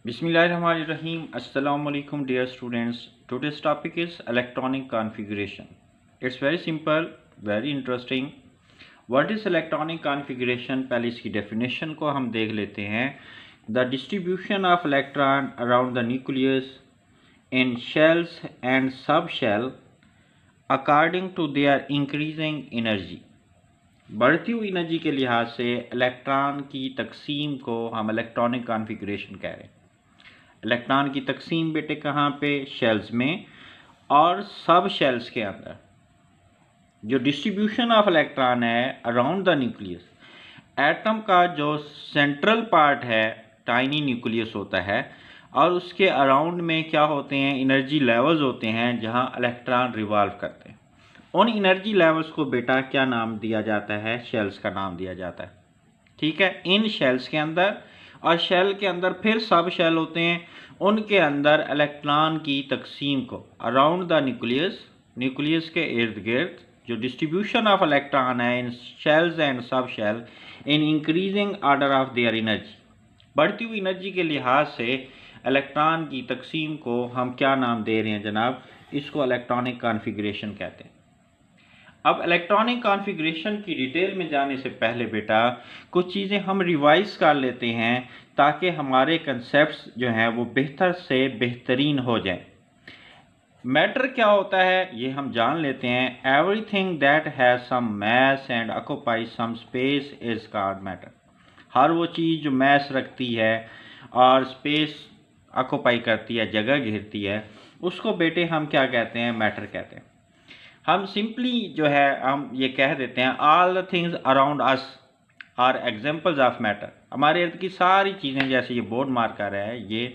Bismillahirrahmanirrahim. Assalamu alaikum dear students. Today's topic is electronic configuration. It's very simple, very interesting. What is electronic configuration? पहले इसकी definition को हम देख लेते हैं. The distribution of electron around the nucleus in shells and subshell according to their increasing energy. बढ़ती हुई energy के लिहाज से इलेक्ट्रॉन की तकसीम को हम इलेक्ट्रॉनिक कॉन्फ़िगरेशन कह रहे हैं. इलेक्ट्रॉन की तकसीम बेटे कहाँ पे? शेल्स में और सब शेल्स के अंदर. जो डिस्ट्रीब्यूशन ऑफ इलेक्ट्रॉन है अराउंड द न्यूक्लियस, एटम का जो सेंट्रल पार्ट है टाइनी न्यूक्लियस होता है और उसके अराउंड में क्या होते हैं? एनर्जी लेवल्स होते हैं जहाँ इलेक्ट्रॉन रिवॉल्व करते हैं. उन एनर्जी लेवल्स को बेटा क्या नाम दिया जाता है? शेल्स का नाम दिया जाता है. ठीक है, इन शेल्स के अंदर, और शेल के अंदर फिर सब शेल होते हैं. उनके अंदर इलेक्ट्रॉन की तकसीम को अराउंड द न्यूक्लियस के इर्द गिर्द जो डिस्ट्रीब्यूशन ऑफ इलेक्ट्रॉन है in shells and sub shell in increasing order of their energy, बढ़ती हुई एनर्जी के लिहाज से इलेक्ट्रॉन की तकसीम को हम क्या नाम दे रहे हैं जनाब? इसको इलेक्ट्रॉनिक कॉन्फ़िगरेशन कहते हैं. अब इलेक्ट्रॉनिक कॉन्फ़िगरेशन की डिटेल में जाने से पहले बेटा कुछ चीज़ें हम रिवाइज कर लेते हैं ताकि हमारे कंसेप्ट्स जो हैं वो बेहतर से बेहतरीन हो जाएं. मैटर क्या होता है ये हम जान लेते हैं. Everything that has some mass and occupies some space is called matter. हर वो चीज़ जो मैस रखती है और स्पेस ऑक्यूपाई करती है, जगह घेरती है, उसको बेटे हम क्या कहते हैं? मैटर कहते हैं. हम सिंपली जो है हम ये कह देते हैं all the things around us are examples of matter. हमारे इर्द की सारी चीज़ें, जैसे ये बोर्ड मार्कर है, ये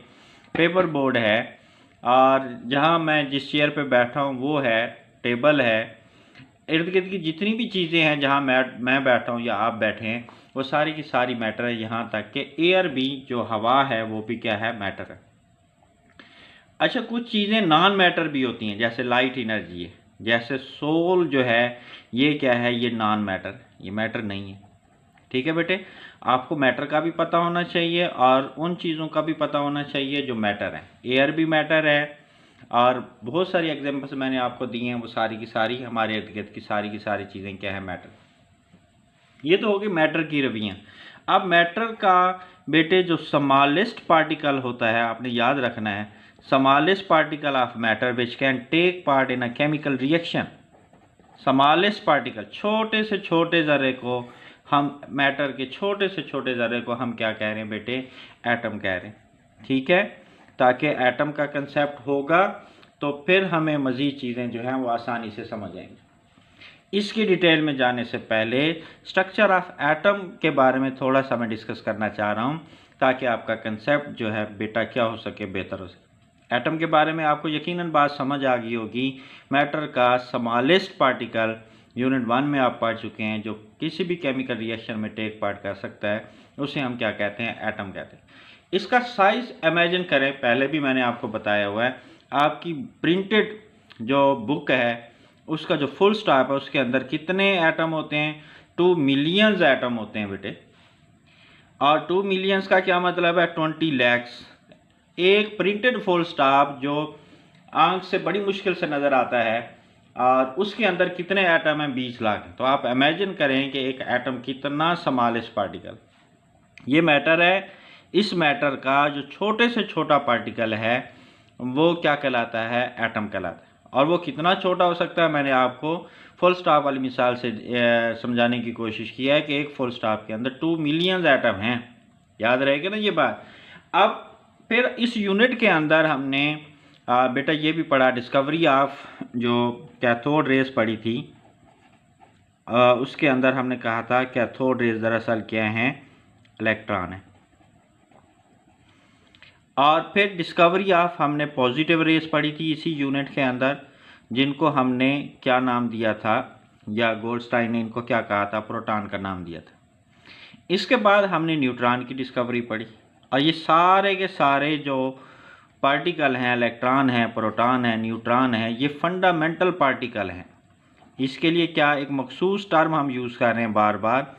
पेपर बोर्ड है, और जहाँ मैं जिस चेयर पे बैठा हूँ वो है टेबल है. इर्द गिर्द की जितनी भी चीज़ें हैं जहाँ मैं बैठा हूँ या आप बैठे हैं वो सारी की सारी मैटर है. यहाँ तक कि एयर भी, जो हवा है, वो भी क्या है? मैटर है. अच्छा, कुछ चीज़ें नॉन मैटर भी होती हैं, जैसे लाइट एनर्जी है, जैसे सोल जो है, ये क्या है? ये नॉन मैटर, ये मैटर नहीं है. ठीक है बेटे, आपको मैटर का भी पता होना चाहिए और उन चीज़ों का भी पता होना चाहिए जो मैटर हैं. एयर भी मैटर है और बहुत सारी एग्जांपल्स मैंने आपको दी हैं, वो सारी की सारी हमारे इर्द गिर्द की सारी चीज़ें क्या है? मैटर. ये तो होगी मैटर की रवियाँ. अब मैटर का बेटे जो स्मॉलेस्ट पार्टिकल होता है, आपने याद रखना है, smallest particle of matter which can take part in a chemical reaction. smallest particle, छोटे से छोटे ज़र्रे को हम, मैटर के छोटे से छोटे ज़र्रे को हम क्या कह रहे हैं बेटे? एटम कह रहे हैं. ठीक है, ताकि एटम का कंसेप्ट होगा तो फिर हमें मज़ीद चीज़ें जो हैं वो आसानी से समझ आएंगी. इसकी डिटेल में जाने से पहले स्ट्रक्चर ऑफ एटम के बारे में थोड़ा सा मैं डिस्कस करना चाह रहा हूँ ताकि आपका कंसेप्ट जो है बेटा क्या हो सके? बेहतर हो सके. एटम के बारे में आपको यकीनन बात समझ आ गई होगी. मैटर का स्मॉलेस्ट पार्टिकल यूनिट 1 में आप पढ़ चुके हैं, जो किसी भी केमिकल रिएक्शन में टेक पार्ट कर सकता है, उसे हम क्या कहते हैं? एटम कहते हैं. इसका साइज़ इमेजिन करें, पहले भी मैंने आपको बताया हुआ है. आपकी प्रिंटेड जो बुक है उसका जो फुल स्टॉप है उसके अंदर कितने एटम होते हैं? 2 मिलियंस एटम होते हैं बेटे. और 2 मिलियंस का क्या मतलब है? 20 लैक्स. एक प्रिंटेड फुल स्टॉप जो आंख से बड़ी मुश्किल से नज़र आता है और उसके अंदर कितने एटम हैं? 20 लाख. तो आप इमेजिन करें कि एक एटम कितना स्मॉलेस्ट पार्टिकल. ये मैटर है. इस मैटर का जो छोटे से छोटा पार्टिकल है वो क्या कहलाता है? एटम कहलाता है. और वो कितना छोटा हो सकता है? मैंने आपको फुल स्टॉप वाली मिसाल से समझाने की कोशिश की है कि एक फुल स्टॉप के अंदर 2 मिलियन एटम हैं. याद रहेगी ना ये बात. अब फिर इस यूनिट के अंदर हमने बेटा ये भी पढ़ा, डिस्कवरी ऑफ जो कैथोड रेस पढ़ी थी. उसके अंदर हमने कहा था कैथोड रेस दरअसल क्या हैं? इलेक्ट्रॉन है. और फिर डिस्कवरी ऑफ हमने पॉजिटिव रेस पढ़ी थी इसी यूनिट के अंदर, जिनको हमने क्या नाम दिया था, या गोल्डस्टाइन ने इनको क्या कहा था? प्रोटॉन का नाम दिया था. इसके बाद हमने न्यूट्रॉन की डिस्कवरी पढ़ी. और ये सारे के सारे जो पार्टिकल हैं, इलेक्ट्रॉन हैं, प्रोटॉन है, न्यूट्रॉन है, ये फंडामेंटल पार्टिकल हैं. इसके लिए क्या एक मखसूस टर्म हम यूज़ कर रहे हैं बार बार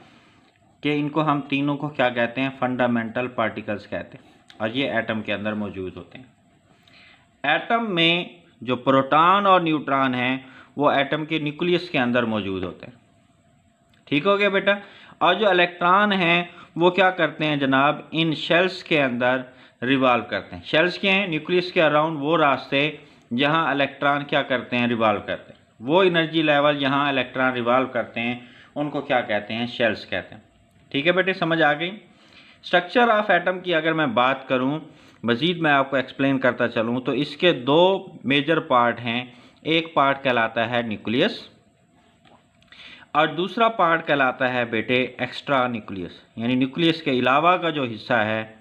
कि इनको हम तीनों को क्या कहते हैं? फंडामेंटल पार्टिकल्स कहते हैं. और ये एटम के अंदर मौजूद होते हैं। एटम में जो प्रोटॉन और न्यूट्रॉन हैं वो एटम के न्यूक्लियस के अंदर मौजूद होते हैं। ठीक हो गया बेटा। और जो इलेक्ट्रॉन हैं वो क्या करते हैं जनाब, इन शेल्स के अंदर रिवॉल्व करते हैं। शेल्स क्या हैं, न्यूक्लियस के अराउंड वो रास्ते जहां इलेक्ट्रॉन क्या करते हैं, रिवॉल्व करते हैं। वो एनर्जी लेवल जहां इलेक्ट्रॉन रिवॉल्व करते हैं उनको क्या कहते हैं, शेल्स कहते हैं। ठीक है बेटे, समझ आ गई। स्ट्रक्चर ऑफ एटम की अगर मैं बात करूं, मज़ीद मैं आपको एक्सप्लेन करता चलूं, तो इसके दो मेजर पार्ट हैं। एक पार्ट कहलाता है न्यूक्लियस और दूसरा पार्ट कहलाता है बेटे एक्स्ट्रा न्यूक्लियस, यानी न्यूक्लियस के अलावा का जो हिस्सा है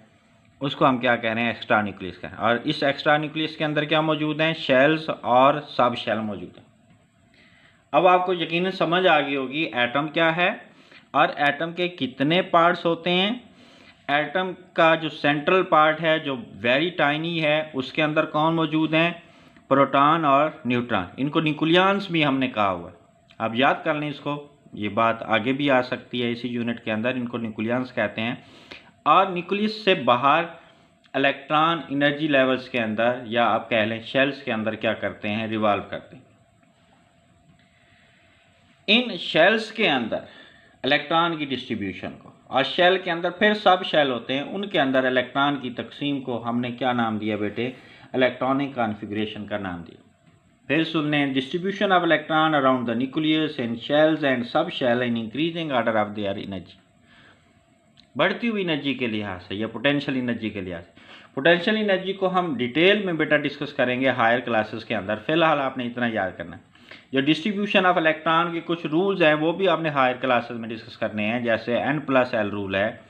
उसको हम क्या कह रहे हैं, एक्स्ट्रा न्यूक्लियस का। और इस एक्स्ट्रा न्यूक्लियस के अंदर क्या मौजूद हैं, शेल्स और सब शेल मौजूद हैं। अब आपको यकीनन समझ आ गई होगी एटम क्या है और एटम के कितने पार्ट्स होते हैं। एटम का जो सेंट्रल पार्ट है जो वेरी टाइनी है उसके अंदर कौन मौजूद हैं, प्रोटॉन और न्यूट्रॉन। इनको न्यूक्लियंस भी हमने कहा हुआ है। आप याद कर लें इसको, ये बात आगे भी आ सकती है इसी यूनिट के अंदर। इनको न्यूक्लियंस कहते हैं। और न्यूक्लियस से बाहर इलेक्ट्रॉन एनर्जी लेवल्स के अंदर या आप कह लें शेल्स के अंदर क्या करते हैं, रिवॉल्व करते हैं। इन शेल्स के अंदर इलेक्ट्रॉन की डिस्ट्रीब्यूशन को, और शेल के अंदर फिर सब शेल होते हैं, उनके अंदर इलेक्ट्रॉन की तकसीम को हमने क्या नाम दिया बेटे, इलेक्ट्रॉनिक कॉन्फ़िगरेशन का नाम दिया। फिर सुन लें, distribution of electron around the nucleus in shells and sub shell in increasing order of their energy. बढ़ती हुई एनर्जी के लिहाज से या पोटेंशियल एनर्जी के लिहाज से। पोटेंशियल एनर्जी को हम डिटेल में बेटा डिस्कस करेंगे हायर क्लासेस के अंदर। फिलहाल आपने इतना याद करना है। जो डिस्ट्रीब्यूशन ऑफ इलेक्ट्रॉन के कुछ रूल्स हैं वो भी आपने हायर क्लासेस में डिस्कस करने हैं, जैसे N+L रूल है,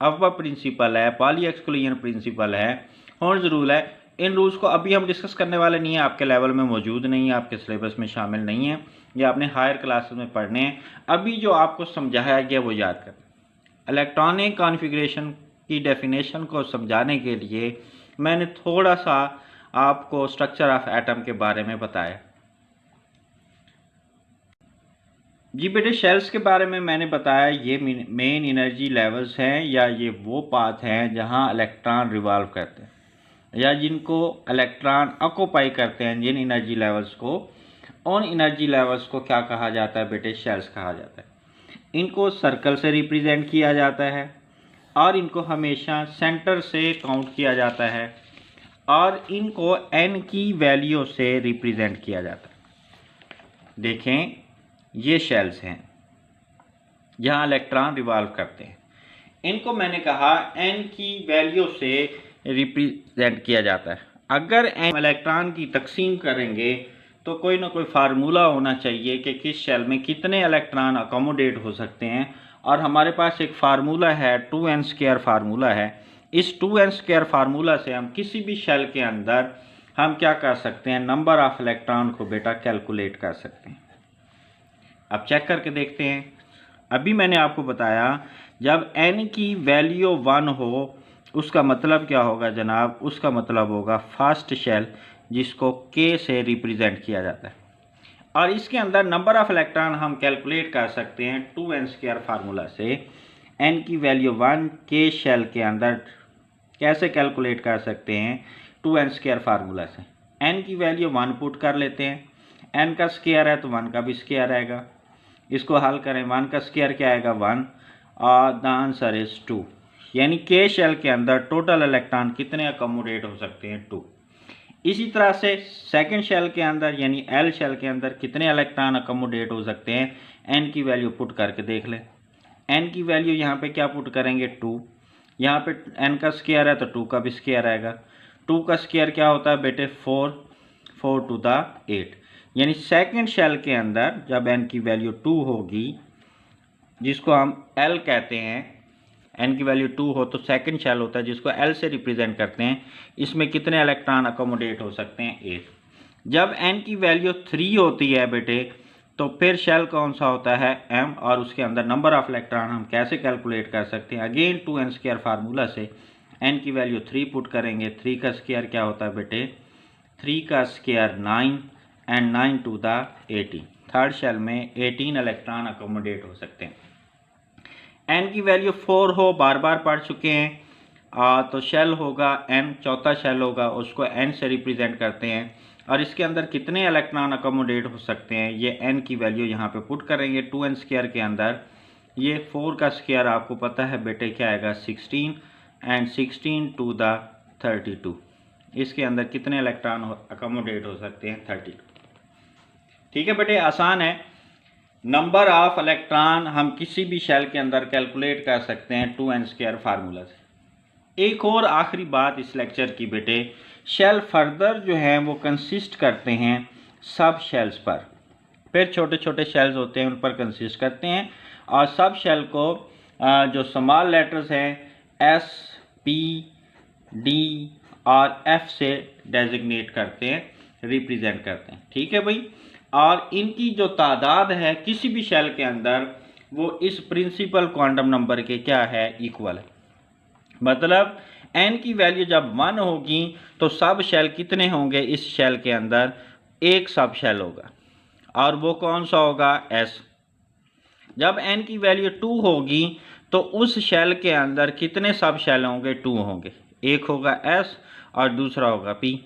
अफबा प्रिंसिपल है, पॉली एक्सक्लूजन प्रिंसिपल है, हॉर्न्स रूल है। इन रूल्स को अभी हम डिस्कस करने वाले नहीं है, आपके लेवल में मौजूद नहीं है, आपके सिलेबस में शामिल नहीं है, ये आपने हायर क्लासेस में पढ़ने हैं। अभी जो आपको समझाया गया वो याद कर। इलेक्ट्रॉनिक कॉन्फ़िगरेशन की डेफिनेशन को समझाने के लिए मैंने थोड़ा सा आपको स्ट्रक्चर ऑफ एटम के बारे में बताया। जी बेटे, शेल्स के बारे में मैंने बताया, ये मेन एनर्जी लेवल्स हैं या ये वो पाथ हैं जहां इलेक्ट्रॉन रिवॉल्व करते हैं या जिनको इलेक्ट्रॉन ऑक्यूपाई करते हैं, जिन एनर्जी लेवल्स को, उन एनर्जी लेवल्स को क्या कहा जाता है बेटे, शेल्स कहा जाता है। इनको सर्कल से रिप्रेजेंट किया जाता है और इनको हमेशा सेंटर से काउंट किया जाता है और इनको n की वैल्यू से रिप्रेजेंट किया जाता है। देखें, ये शेल्स हैं जहां इलेक्ट्रॉन रिवॉल्व करते हैं। इनको मैंने कहा n की वैल्यू से रिप्रेजेंट किया जाता है। अगर n इलेक्ट्रॉन की तकसीम करेंगे तो कोई ना कोई फार्मूला होना चाहिए कि किस शेल में कितने इलेक्ट्रॉन अकोमोडेट हो सकते हैं, और हमारे पास एक फार्मूला है 2n² फार्मूला है। इस 2n² फार्मूला से हम किसी भी शेल के अंदर हम क्या कर सकते हैं, नंबर ऑफ इलेक्ट्रॉन को बेटा कैलकुलेट कर सकते हैं। अब चेक करके देखते हैं। अभी मैंने आपको बताया जब n की वैल्यू 1 हो उसका मतलब क्या होगा जनाब, उसका मतलब होगा फर्स्ट शेल जिसको k से रिप्रेजेंट किया जाता है। और इसके अंदर नंबर ऑफ इलेक्ट्रॉन हम कैलकुलेट कर सकते हैं 2n² फार्मूला से। n की वैल्यू 1 k शेल के अंदर कैसे कैलकुलेट कर सकते हैं, 2n² फार्मूला से। n की वैल्यू 1 पुट कर लेते हैं, n का स्क्वायर है तो 1 का भी स्क्वायर आएगा। इसको हल करें, 1 का स्क्वायर क्या आएगा, 1, और द आंसर इज 2। यानी के शेल के अंदर टोटल इलेक्ट्रॉन कितने अकोमोडेट हो सकते हैं, 2। इसी तरह से सेकंड शेल के अंदर यानी एल शेल के अंदर कितने इलेक्ट्रॉन अकोमोडेट हो सकते हैं, एन की वैल्यू पुट करके देख लें। एन की वैल्यू यहाँ पे क्या पुट करेंगे, 2। यहाँ पे एन का स्क्वायर है तो 2 का भी स्क्वायर आएगा। 2 का स्क्वायर क्या होता है बेटे, 4, 4 टू द 8। यानी सेकंड शेल के अंदर जब n की वैल्यू 2 होगी, जिसको हम L कहते हैं, n की वैल्यू 2 हो तो सेकंड शेल होता है जिसको L से रिप्रेजेंट करते हैं। इसमें कितने इलेक्ट्रॉन अकोमोडेट हो सकते हैं, 8। जब n की वैल्यू 3 होती है बेटे तो फिर शेल कौन सा होता है, M, और उसके अंदर नंबर ऑफ इलेक्ट्रॉन हम कैसे कैलकुलेट कर सकते हैं, अगेन 2n² फार्मूला से n की वैल्यू 3 पुट करेंगे। 3 का स्क्वायर क्या होता है बेटे, 3 का square 9 and 9 to the 18। Third shell में 18 इलेक्ट्रॉन अकोमोडेट हो सकते हैं। n की वैल्यू 4 हो, बार बार पढ़ चुके हैं, तो शेल होगा n, चौथा शेल होगा उसको n से रिप्रेजेंट करते हैं और इसके अंदर कितने इलेक्ट्रॉन अकोमोडेट हो सकते हैं ये n की वैल्यू यहाँ पे पुट करेंगे 2n स्क्वायर के अंदर। ये 4 का स्क्वायर आपको पता है बेटे क्या आएगा 16 एंड 16 टू द 32। इसके अंदर कितने इलेक्ट्रॉन अकोमोडेट हो सकते हैं 32। ठीक है बेटे, आसान है। नंबर ऑफ इलेक्ट्रॉन हम किसी भी शेल के अंदर कैलकुलेट कर सकते हैं 2n स्क्वायर फार्मूला से। एक और आखिरी बात इस लेक्चर की बेटे, शेल फर्दर जो हैं वो कंसिस्ट करते हैं सब शेल्स पर, फिर छोटे छोटे शेल्स होते हैं उन पर कंसिस्ट करते हैं और सब शेल को जो स्मॉल लेटर्स हैं S, P, D और F से डेजिग्नेट करते हैं, रिप्रेजेंट करते हैं। ठीक है भाई, और इनकी जो तादाद है किसी भी शेल के अंदर वो इस प्रिंसिपल क्वांटम नंबर के क्या है इक्वल है। मतलब n की वैल्यू जब 1 होगी तो सब शेल कितने होंगे इस शेल के अंदर, एक सब शेल होगा और वो कौन सा होगा S। जब n की वैल्यू 2 होगी तो उस शेल के अंदर कितने सब शेल होंगे, 2 होंगे, एक होगा S और दूसरा होगा P।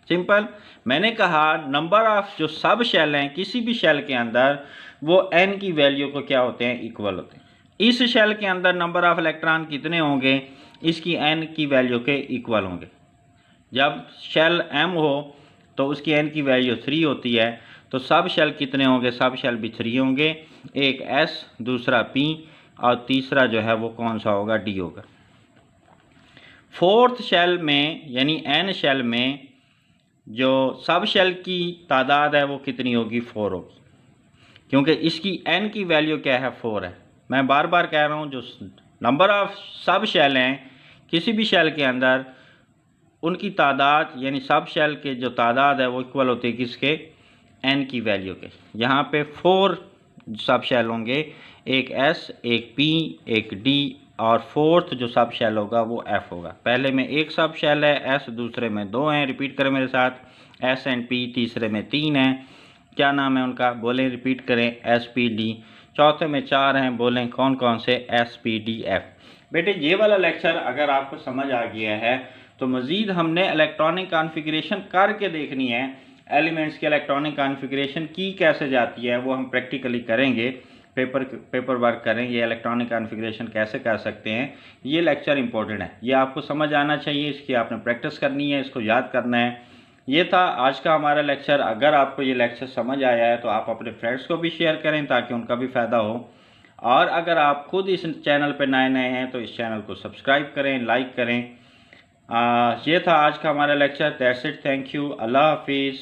सिंपल, मैंने कहा नंबर ऑफ जो सब शेल हैं किसी भी शेल के अंदर वो n की वैल्यू को क्या होते हैं, इक्वल होते हैं। इस शेल के अंदर नंबर ऑफ इलेक्ट्रॉन कितने होंगे, इसकी n की वैल्यू के इक्वल होंगे। जब शेल m हो तो उसकी n की वैल्यू 3 होती है, तो सब शेल कितने होंगे, सब शेल भी 3 होंगे, एक S, दूसरा P और तीसरा जो है वो कौन सा होगा, D होगा। फोर्थ शेल में यानी n शेल में जो सब शेल की तादाद है वो कितनी होगी, 4 होगी, क्योंकि इसकी n की वैल्यू क्या है, 4 है। मैं बार बार कह रहा हूँ जो नंबर ऑफ सब शेल हैं किसी भी शेल के अंदर उनकी तादाद यानी सब शेल के जो तादाद है वो इक्वल होती है किसके, n की वैल्यू के। यहाँ पे 4 सब शेल होंगे, एक S, एक P, एक D और फोर्थ जो सब शेल होगा वो F होगा। पहले में एक सब शेल है S, दूसरे में 2 हैं, रिपीट करें मेरे साथ, S एंड P, तीसरे में 3 हैं, क्या नाम है उनका, बोलें, रिपीट करें, S, P, D। चौथे में 4 हैं, बोलें कौन कौन से, S, P, D, F। बेटे ये वाला लेक्चर अगर आपको समझ आ गया है तो मज़ीद हमने इलेक्ट्रॉनिक कॉन्फ़िगरेशन करके देखनी है, एलिमेंट्स की इलेक्ट्रॉनिक कॉन्फ़िगरेशन की कैसे जाती है वो हम प्रैक्टिकली करेंगे, पेपर वर्क करेंगे, इलेक्ट्रॉनिक कॉन्फ़िगरेशन कैसे कर सकते हैं। ये लेक्चर इंपॉर्टेंट है, ये आपको समझ आना चाहिए, इसकी आपने प्रैक्टिस करनी है, इसको याद करना है। ये था आज का हमारा लेक्चर। अगर आपको ये लेक्चर समझ आया है तो आप अपने फ्रेंड्स को भी शेयर करें ताकि उनका भी फ़ायदा हो, और अगर आप खुद इस चैनल पर नए हैं तो इस चैनल को सब्सक्राइब करें, लाइक करें। ये था आज का हमारा lecture. That's it, thank you, Allah हाफिज़।